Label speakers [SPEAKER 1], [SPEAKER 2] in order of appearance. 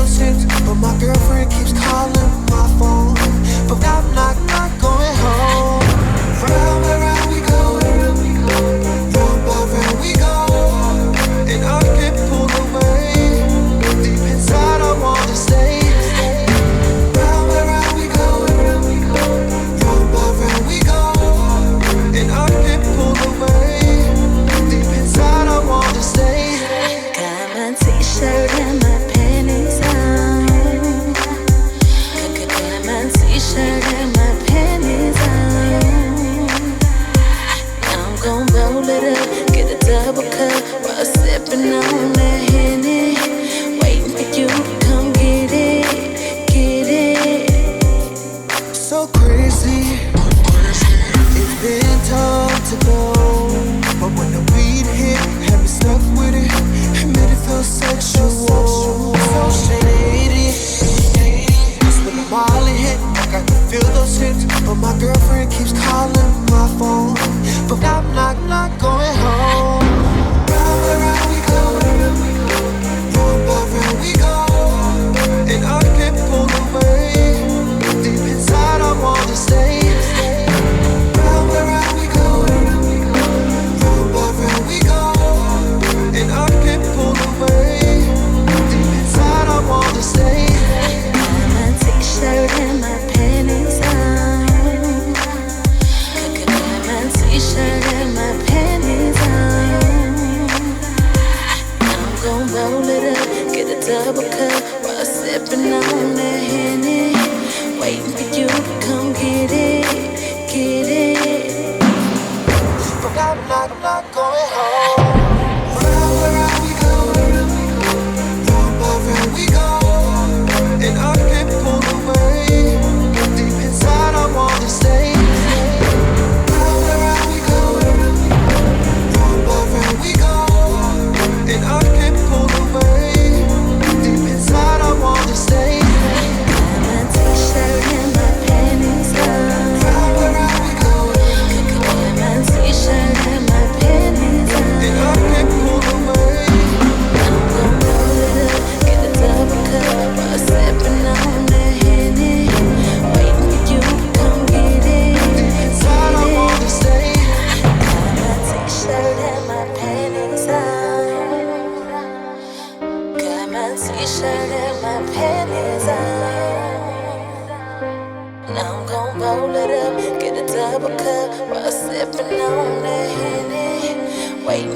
[SPEAKER 1] those hints, but my girlfriend keeps calling my phone. But I'm not going home. Round and round we go, round by round we go, and I get pulled away. Deep inside I wanna stay. Round and round we go, round by round we go, and I get pulled away. Deep inside I wanna stay.
[SPEAKER 2] Got my t-shirt and my panties on. Got my t-shirt and my panties on. Now I'm gon' roll it up, get a double cup while sipping on that Henny. Waiting for you to come get it, get it.
[SPEAKER 1] So crazy, it's been tough to go, but when the weed hit, had me stuck with it, it made it feel sexual, so shady. That's when the Molly hit, I got to feel those hits, but my girlfriend keeps calling my phone. But I'm not going home. Round and round we go, round by round we go, and I get pulled away. Deep inside I wanna stay. Round and round we go, round by round we go, and I get pulled away. Deep inside I wanna stay.
[SPEAKER 2] Got my t-shirt and my panties on. Got my t-shirt and my panties on. I'm gon' roll it up, get a double cup while sipping on that Henny. Waiting for you to come get it, get it.
[SPEAKER 1] But I'm not going home. Round and round we go, round by round we go, and I get pulled away. Deep inside I wanna stay. Round and round we go, round by round we go, and I get pulled away. Deep inside I wanna stay.
[SPEAKER 2] Got my t-shirt and my panties on.
[SPEAKER 1] Round and round we go,
[SPEAKER 2] Got my t-shirt and my panties on.
[SPEAKER 1] and I get pulled away.
[SPEAKER 2] I'm gon' roll it up, get a double cup while sipping on that Henny. Waiting for you to come get it,
[SPEAKER 1] Deep inside I wanna stay.
[SPEAKER 2] Got my t-shirt and my panties on. Got my t-shirt and my panties on. Now I'm gon' roll it up, get a double cup while sipping on that Henny. Waiting